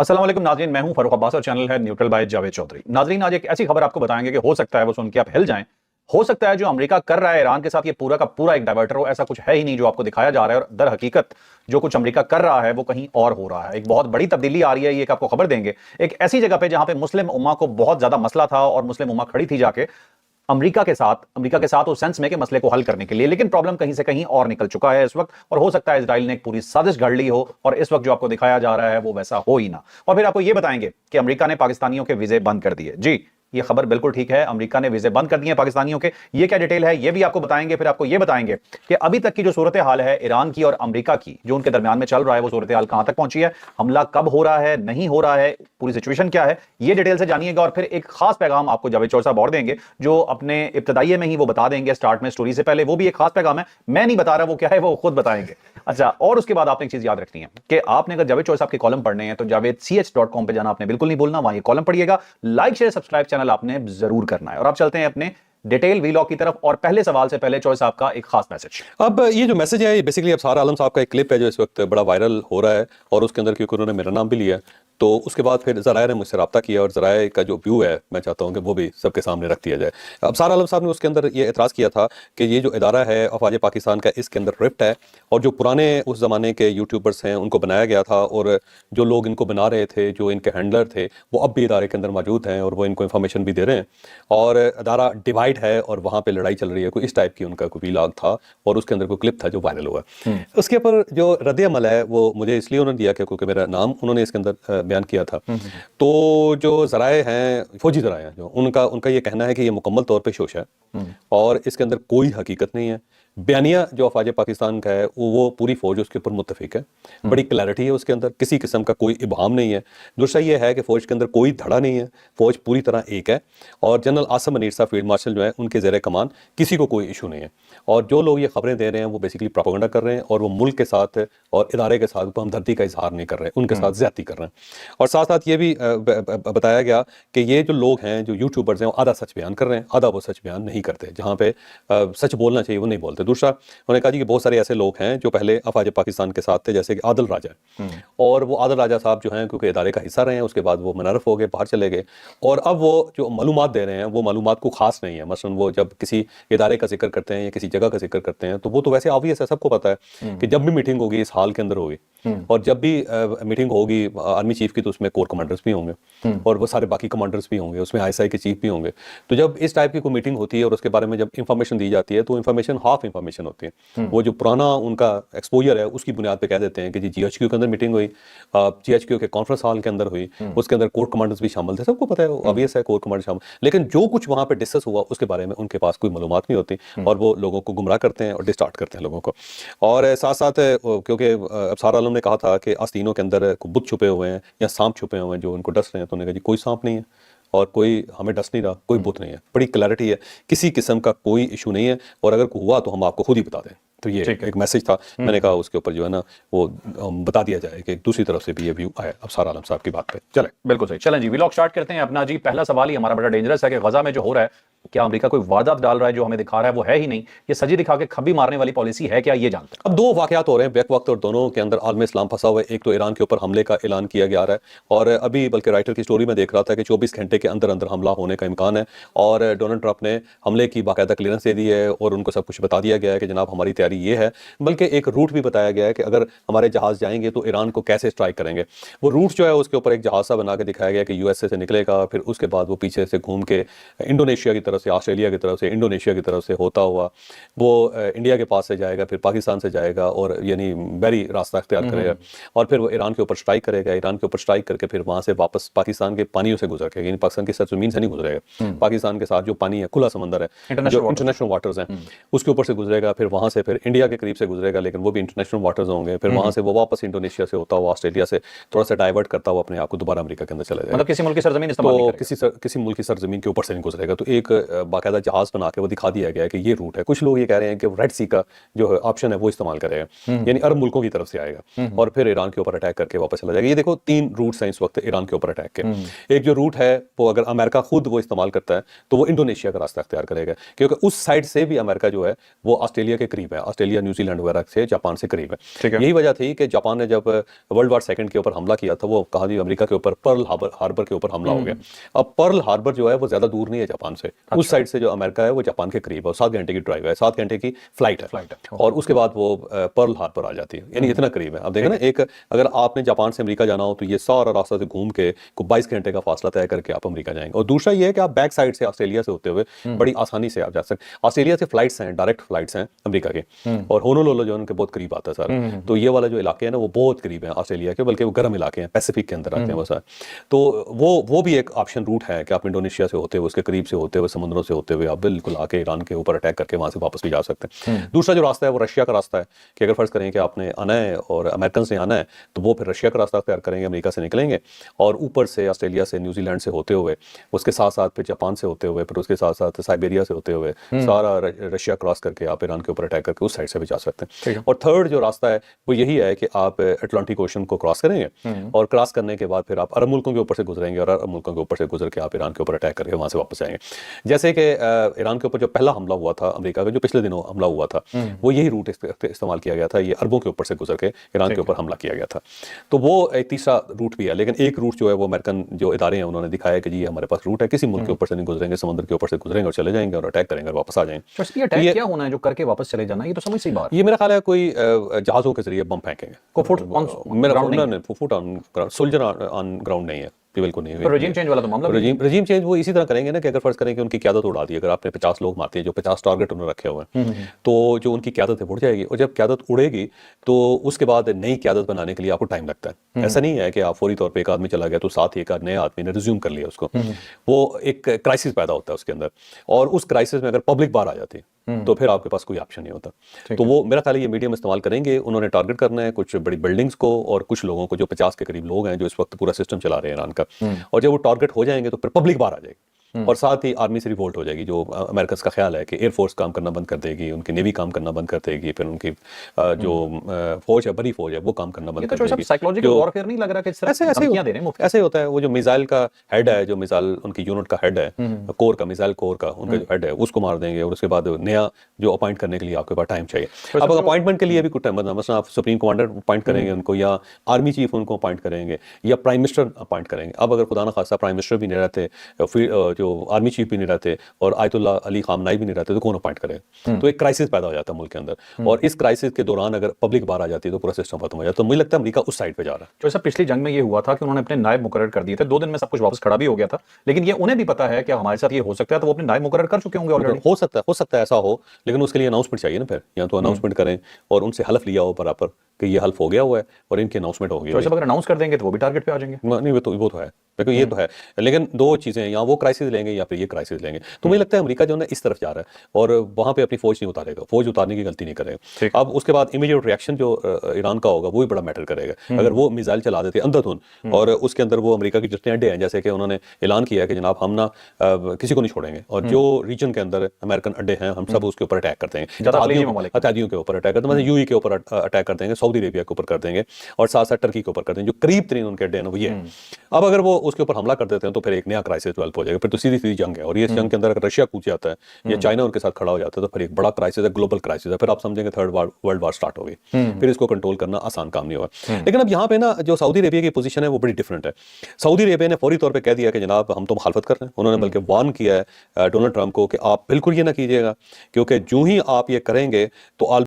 अस्सलाम वालेकुम नाज़रीन, मैं हूं फरूख अब्बास और चैनल है न्यूट्रल बाय जावेद चौधरी। नाज़रीन, आज एक ऐसी खबर आपको बताएंगे कि हो सकता है वो सुन के आप हिल जाएं। हो सकता है जो अमेरिका कर रहा है ईरान के साथ ये पूरा का पूरा एक डाइवर्टर हो, ऐसा कुछ है ही नहीं जो आपको दिखाया जा रहा है, और दर हकीकत जो कुछ अमेरिका कर रहा है वो कहीं और हो रहा है। एक बहुत बड़ी तब्दीली आ रही है, ये एक आपको खबर देंगे। एक ऐसी जगह पे जहां पे मुस्लिम उम्मा को बहुत ज्यादा मसला था और मुस्लिम उम्मा खड़ी थी जाके अमेरिका के साथ उस सेंस में कि मसले को हल करने के लिए, लेकिन प्रॉब्लम कहीं से कहीं और निकल चुका है इस वक्त, और हो सकता है इजराइल ने एक पूरी साजिश घड़ ली हो और इस वक्त जो आपको दिखाया जा रहा है वो वैसा हो ही ना। और फिर आपको ये बताएंगे कि अमेरिका ने पाकिस्तानियों के वीजे बंद कर दिए। जी, ये खबर बिल्कुल ठीक है, अमेरिका ने वीजे बंद कर दिए पाकिस्तानियों के। ये क्या डिटेल है ये भी आपको बताएंगे। फिर आपको ये बताएंगे कि अभी तक की जो सूरत हाल है ईरान की और अमेरिका की, जो उनके दरमियान में चल रहा है, वो सूरत हाल कहां तक पहुंची है, हमला कब हो रहा है, नहीं हो रहा है, पूरी सिचुएशन क्या है, ये डिटेल से जानिएगा। और फिर एक खास पैगाम आपको जावेद चौधरी साहब और देंगे, जो अपने इब्तदाइये में ही वो बता देंगे स्टार्ट में स्टोरी से पहले। वो भी एक खास पैगाम है, मैं नहीं बता रहा, वो क्या है वो खुद बताएंगे। अच्छा, और उसके बाद आपने एक चीज याद रखनी है कि आपने अगर जावेद चौधरी साहब के कॉलम पढ़ने हैं तो JavedCH.com पे जाना आपने बिल्कुल नहीं भूलना, वहां ये कॉलम पढ़िएगा। लाइक शेयर सब्सक्राइब चैनल आपने जरूर करना है। और अब चलते हैं अपने डिटेल वीलॉग की तरफ, और पहले सवाल से पहले चौधरी साहब का एक खास मैसेज। अब ये जो मैसेज है, ये बेसिकली अबसार आलम साहब का एक क्लिप है जो इस वक्त बड़ा वायरल हो रहा है, और उसके अंदर क्योंकि उन्होंने मेरा नाम भी लिया है, तो उसके बाद फिर ज़राए ने मुझसे रब्ता किया, और ज़राए का जो व्यू है मैं चाहता हूँ कि वो भी सबके सामने रख दिया जाए। अबसार आलम साहब ने उसके अंदर ये एतराज़ किया था कि ये जो इदारा है अफवाज पाकिस्तान का, इसके अंदर रिफ्ट है, और जो पुराने उस ज़माने के यूट्यूबर्स हैं उनको बनाया गया था, और जो लोग इनको बना रहे थे, जो इनके हैंडलर थे, वो अब भी इदारे के अंदर मौजूद हैं और वो इनको इन्फॉर्मेशन भी दे रहे हैं, और इदारा डिवाइड है और वहाँ पर लड़ाई चल रही है। कोई इस टाइप की उनका कोई वीलॉग था, और उसके अंदर कोई क्लिप था जो वायरल हुआ। उसके ऊपर जो रद्द अमल है वो मुझे इसलिए उन्होंने दिया क्योंकि मेरा नाम उन्होंने इसके अंदर बयान किया था। तो जो ज़राए हैं, फौजी ज़राए हैं, जो उनका ये कहना है कि ये मुकम्मल तौर पे शोशा है और इसके अंदर कोई हकीकत नहीं है। बयानिया जो अफवाज पाकिस्तान का है वो पूरी फौज उसके ऊपर मुत्तफिक है, बड़ी क्लैरिटी है उसके अंदर, किसी किस्म का कोई इबाहम नहीं है। दूसरा ये है कि फौज के अंदर कोई धड़ा नहीं है, फौज पूरी तरह एक है, और जनरल आसम मनीर साहब फील्ड मार्शल जो है उनके ज़ेरे कमान किसी को कोई इशू नहीं है। और जो लोग ये खबरें दे रहे हैं वो बेसिकली प्रोपेगेंडा कर रहे हैं, और वो मुल्क के साथ और इदारे के साथ हमदर्दी का इजहार नहीं कर रहे हैं, उनके साथ ज्यादती कर रहे हैं। और साथ साथ ये भी बताया गया कि ये जो लोग हैं, जो यूट्यूबर्स हैं, वो आधा सच बयान कर रहे हैं, आधा वो सच बयान नहीं करते, जहाँ पे सच बोलना चाहिए वो नहीं बोलते। दूसरा उन्होंने कहा जी कि बहुत सारे ऐसे लोग हैं जो पहले अफवाज पाकिस्तान के साथ थे, जैसे कि आदिल राजा, और वो आदिल राजा साहब जो हैं क्योंकि इदारे का हिस्सा रहे हैं, उसके बाद वो मुनर्रफ हो गए, बाहर चले गए, और अब वो जो मालूमात दे रहे हैं वो मालूमात को खास नहीं है। मसलन वो जब किसी इदारे का जिक्र करते हैं या किसी जगह का जिक्र करते हैं तो वो तो वैसे ऑब्वियस है, सबको पता है कि जब भी मीटिंग होगी इस हाल के अंदर होगी, और जब भी मीटिंग होगी आर्मी चीफ की तो उसमें कोर कमांडर्स भी होंगे और वो सारे बाकी कमांडर्स भी होंगे, उसमें ISI के चीफ भी होंगे। तो जब इस टाइप की कोई मीटिंग होती है और उसके बारे में जब इंफॉर्मेशन दी जाती है तो इंफॉर्मेशन हाफ इंफॉर्मेशन होती है। वो जो पुराना उनका एक्सपोजर है उसकी बुनियाद पे कह देते हैं कि जी GHQ के अंदर मीटिंग हुई, GHQ के कॉन्फ्रेंस हॉल के अंदर हुई, उसके अंदर कोर कमांडर्स भी शामिल थे, सबको पता है, ऑब्वियस है कोर कमांडर शामिल, लेकिन जो कुछ वहाँ पे डिस्कस हुआ उसके बारे में उनके पास कोई मालूमात नहीं होती, और वो लोगों को गुमराह करते हैं और डिस्टार्ट करते हैं लोगों को। और साथ साथ क्योंकि अबसार आलम ने कहा था कि आस्तीनों के अंदर बुत छुपे हुए हैं या सांप छुपे हुए हैं जो उनको डस रहे हैं, तो उन्होंने कहा जी कोई सांप नहीं है और कोई हमें डस नहीं रहा, कोई बुत नहीं है, बड़ी क्लैरिटी है, किसी किस्म का कोई इशू नहीं है, और अगर हुआ तो हम आपको खुद ही बता दें। तो ये एक मैसेज था, मैंने कहा उसके ऊपर जो है ना वो बता दिया जाए कि दूसरी तरफ से भी ये व्यू आया अबसार आलम साहब की बात पे। चले, बिल्कुल सही, चलें जी वीलॉग स्टार्ट करते हैं अपना। जी, पहला सवाल ही हमारा बड़ा डेंजरस है कि गजा में जो हो रहा है, क्या अमेरिका कोई वारदात डाल रहा है जो हमें दिखा रहा है वो है ही नहीं, ये सजी दिखा के खबी मारने वाली पॉलिसी है क्या, ये जानते हैं। अब दो वाकयात हो रहे हैं बैक वक्त, और दोनों के अंदर आलम इस्लाम फंसा हुआ है। एक तो ईरान के ऊपर हमले का ऐलान किया जा रहा है, और अभी बल्कि राइटर की स्टोरी में देख रहा था कि 24 घंटे के अंदर अंदर हमला होने का इम्कान है, और डोनाल्ड ट्रंप ने हमले की बाकायदा क्लियरेंस दे दी है और उनको सब कुछ बता दिया गया है कि जनाब हमारी तैयारी ये है, बल्कि एक रूट भी बताया गया है कि अगर हमारे जहाज जाएंगे तो ईरान को कैसे स्ट्राइक करेंगे। वो रूट जो है उसके ऊपर एक जहाज सा बना के दिखाया गया कि USA से निकलेगा, फिर उसके बाद वो पीछे से घूम के इंडोनेशिया की तरफ से, ऑस्ट्रेलिया की तरफ से, इंडोनेशिया की तरफ से होता हुआ वो इंडिया के पास से जाएगा, फिर पाकिस्तान से जाएगा, और यानी बहरी रास्ता अख्तियार करेगा, और फिर वो ईरान के ऊपर स्ट्राइक करेगा। ईरान के ऊपर स्ट्राइक करके फिर वहाँ से वापस पाकिस्तान के पानियों से गुजर के, यानी पाकिस्तान की सरजमीन से नहीं गुजरेगा, पाकिस्तान के साथ जो पानी है, खुला समंदर है, जो इंटरनेशनल वाटर्स हैं, उसके ऊपर से गुजरेगा, फिर वहाँ से फिर इंडिया के करीब से गुजरेगा, लेकिन वो भी इंटरनेशनल वाटर्स होंगे, फिर वहाँ से वो वापस इंडोनेशिया से होता हुआ ऑस्ट्रेलिया से थोड़ा सा डाइवर्ट करता हुआ अपने आप को दोबारा अमेरिका के अंदर चला जाएगा। मतलब किसी मुल्क की सरजमीन इस्तेमाल नहीं करेगा। किसी मुल्क की सरजमीन के ऊपर से नहीं गुजरेगा। तो एक बाकायदा जहाज बना के वो दिखा दिया गया है कि ये रूट है। कुछ लोग ये कह रहे हैं कि रेड सी का जो ऑप्शन है वो इस्तेमाल करेगा, यानी अरब मुल्कों की तरफ से आएगा और फिर ईरान के ऊपर अटैक करके वापस चला जाएगा। ये देखो 3 रूट्स हैं इस वक्त ईरान के ऊपर अटैक के। एक जो रूट है वो अगर अमेरिका खुद वो इस्तेमाल करता है तो वो इंडोनेशिया का रास्ता अख्तियार करेगा, क्योंकि उस साइड से भी अमेरिका जो है वो ऑस्ट्रेलिया के करीब है, ऑस्ट्रेलिया न्यूजीलैंड वगैरह से जापान से करीब है। यही वजह थी कि जापान ने जब वर्ल्ड वार सेकंड के ऊपर हमला किया था वो कहा अमेरिका के ऊपर पर्ल हार्बर के ऊपर हमला हो गया। अब पर्ल हार्बर जो है वो ज्यादा दूर नहीं है जापान से, उस साइड से जो अमेरिका है वो जापान के करीब है, 7 घंटे की ड्राइव है, 7 घंटे की फ्लाइट है और उसके बाद वो पर्ल हार्बर आ जाती है, यानी इतना करीब है। अब देखें ना, एक अगर आपने जापान से अमेरिका जाना हो तो ये सारा रास्ता से घूम के 22 घंटे का फासला तय करके आप अमेरिका जाएंगे। और दूसरा ये है कि आप बैक साइड से ऑस्ट्रेलिया से होते हुए बड़ी आसानी से आप जा सकते हैं। ऑस्ट्रेलिया से फ्लाइट्स हैं, डायरेक्ट फ्लाइट्स हैं अमेरिका के, और होनोलुलु जो उनके बहुत करीब आता है सर। तो ये वाला जो इलाके हैं ना वो बहुत करीब है ऑस्ट्रेलिया के, बल्कि वो गर्म इलाके हैं, पैसिफिक के अंदर आते हैं वो सर। तो वो भी एक ऑप्शन रूट है कि आप इंडोनेशिया से होते हुए, उसके करीब से होते हुए, समुद्रों से होते हुए आप बिल्कुल आके ईरान के ऊपर अटैक करके वहां से वापस भी जा सकते हैं। दूसरा जो रास्ता है वो रशिया का रास्ता है कि अगर फर्ज करें कि आपने आना है और अमेरिकन से आना है तो वो फिर रशिया का रास्ता तैयार करेंगे, अमेरिका से निकलेंगे और ऊपर से ऑस्ट्रेलिया से, न्यूजीलैंड से होते हुए, उसके साथ साथ फिर जापान से होते हुए, फिर उसके साथ साथ साइबेरिया से होते हुए सारा रशिया क्रॉस करके आप ईरान के ऊपर अटैक करके उस साइड से भी जा सकते हैं। और थर्ड जो रास्ता है वो यही है कि आप अटलांटिक ओशन को क्रॉस करेंगे और क्रॉस करने के बाद फिर आप अरब मुल्कों के ऊपर से गुजरेंगे और अरब मुल्कों के ऊपर से गुजर के आप ईरान के ऊपर अटैक करके वहां से वापस आएंगे। जैसे कि ईरान के ऊपर जो पहला हमला हुआ था अमेरिका का, जो पिछले दिनों हमला हुआ था, वो यही रूट इस्तेमाल किया गया था, ये अरबों के ऊपर से गुजर के ईरान के ऊपर हमला किया गया था। तो वो एक तीसरा रूट भी है, लेकिन एक रूट जो है वो अमेरिकन जो इदारे हैं उन्होंने दिखाया कि जी हमारे पास रूट है, किसी मुल्क के ऊपर से नहीं गुजरेंगे, समुद्र के ऊपर से गुजरेंगे और चले जाएंगे और अटैक करेंगे और वापस आ जाएंगे। तो ये अटैक क्या होना है जो करके वापस चले जाना, ये तो समझ से बाहर। ये मेरा ख्याल है कोई जहाजों के जरिए बम फेंकेंगे, सोल्जर ऑन ग्राउंड नहीं है, बिल्कुल नहीं है। रजीम चेंज वाला तो मामला, रजीम चेंज वो इसी तरह करेंगे ना कि अगर फर्ज करें कि उनकी क़यादत उड़ा दी, अगर आपने 50 लोग मारते हैं, जो 50 टारगेट उन्होंने रखे हुए हैं, तो जो उनकी क़यादत है उड़ जाएगी, और जब क़यादत उड़ेगी तो उसके बाद नई क़यादत बनाने के लिए आपको टाइम लगता है। ऐसा नहीं है कि आप फौरी तौर पर एक आदमी चला गया तो साथ ही एक नया आदमी ने रिज्यूम कर लिया उसको। वो एक क्राइसिस पैदा होता है उसके अंदर, और उस क्राइसिस में अगर पब्लिक बाहर आ जाती है तो फिर आपके पास कोई ऑप्शन नहीं होता। तो वो मेरा ख्याल है ये मीडियम इस्तेमाल करेंगे, उन्होंने टारगेट करना है कुछ बड़ी बिल्डिंग्स को और कुछ लोगों को, जो 50 के करीब लोग हैं जो इस वक्त पूरा सिस्टम चला रहे हैं ईरान का, और जब वो टारगेट हो जाएंगे तो फिर पब्लिक बाहर आ जाएगी और साथ ही आर्मी से रिवोल्ट हो जाएगी। जो अमेरिकन का ख्याल है कि एयरफोर्स काम करना बंद कर देगी, उनकी नेवी काम करना बंद कर देगी, फिर उनकी जो फौज है, बड़ी फौज है, वो काम करना बंद कर देगी। साइकोलॉजिकल वॉरफेयर नहीं लग रहा कि ऐसे होता है। वो जो मिसाइल का हेड है, जो मिसाइल उनकी यूनिट का हेड है, कोर का, मिसाइल कोर का उनका जो हेड है, उसको मार देंगे और उसके बाद नया जो अपॉइंट करने के लिए आपके पास टाइम चाहिए। अब अपॉइंटमेंट के लिए भी कुछ टाइम, मतलब आप सुप्रीम कमांडर अपॉइंट करेंगे उनको, या आर्मी चीफ उनको अपॉइंट करेंगे, या प्राइम मिनिस्टर अपॉइंट करेंगे। अब अगर खुदा न खासा प्राइम मिनिस्टर भी नहीं रहते, जो आर्मी चीफ भी नहीं रहते और आयतुल्लाह अली खामनाई भी नहीं रहते, तो कौन अपॉइंट करेगा? तो एक क्राइसिस पैदा हो जाता है मुल्क के अंदर, और इस क्राइसिस के दौरान अगर पब्लिक बाहर आ जाती है तो पूरा सिस्टम खत्म हो जाता है। तो मुझे लगता है अमेरिका उस साइड पे जा रहा है। जो पिछली जंग में ये हुआ था कि उन्होंने अपने नायब मुकर्रर कर दिए थे, 2 दिन में सब कुछ वापस खड़ा भी हो गया था, लेकिन ये उन्हें भी पता है कि हमारे साथ ये हो सकता है, तो वो अपने नायब मुकर्रर कर चुके होंगे ऑलरेडी। हो सकता है ऐसा हो, लेकिन उसके लिए अनाउंसमेंट चाहिए ना, फिर या तो अनाउंसमेंट करें और उनसे हल्फ लिया हो बराबर कि ये हल्फ हो गया हुआ है और इनकी अनाउंसमेंट हो गई। तो अगर अनाउंस कर देंगे तो वो भी टारगेट पे आ जाएंगे। नहीं, वो तो है, देखो ये तो है, लेकिन 2 चीजें, या वो क्राइसिस लेंगे या फिर ये क्राइसिस लेंगे। तो मुझे लगता है अमेरिका जो है इस तरफ जा रहा है और वहां पे अपनी फौज नहीं उतारेगा, फौज उतारने की गलती नहीं करेगा। अब उसके बाद इमीडिएट रिएक्शन जो ईरान का होगा वो भी बड़ा मैटर करेगा। अगर वो मिसाइल चला देते अंधाधुंध और उसके अंदर वो अमेरिका के जितने अड्डे हैं, जैसे कि उन्होंने ऐलान किया कि जनाब हम ना किसी को नहीं छोड़ेंगे, और जो रीजन के अंदर अमेरिकन अड्डे हैं हम सब उसके ऊपर अटैक करते हैं, अतादियों के ऊपर अटैक करते हैं, यूएई के ऊपर अटैक कर देंगे, सऊदी अरेबिया के ऊपर कर देंगे, और साथ साथ टर्की के ऊपर कर देंगे, जो करीब तरीन उनके अड्डे हैं वो ये है। अब अगर वो उसके ऊपर हमला कर देते हैं तो फिर एक नया क्राइसिस डेवलप हो जाएगा, फिर तो सीधी जंग है। और ये जंग के अंदर अगर रशिया कूद जाता है या चाइना उनके साथ खड़ा हो जाता है तो फिर एक बड़ा क्राइसिस है, ग्लोबल क्राइसिस है, फिर आप समझेंगे थर्ड वर्ल्ड वार स्टार्ट हो गई। फिर इसको कंट्रोल करना आसान काम नहीं होगा। लेकिन अब यहाँ पे ना जो सऊदी अरेबिया की पोजीशन है वो बड़ी डिफरेंट है। सऊदी अरेबिया ने फौरी तौर पर कह दिया कि जनाब हम तो मुखालफत कर रहे हैं, उन्होंने बल्कि वार्न किया है डोनाल्ड ट्रंप को कि आप बिल्कुल ये ना कीजिएगा, क्योंकि जो ही आप ये करेंगे तो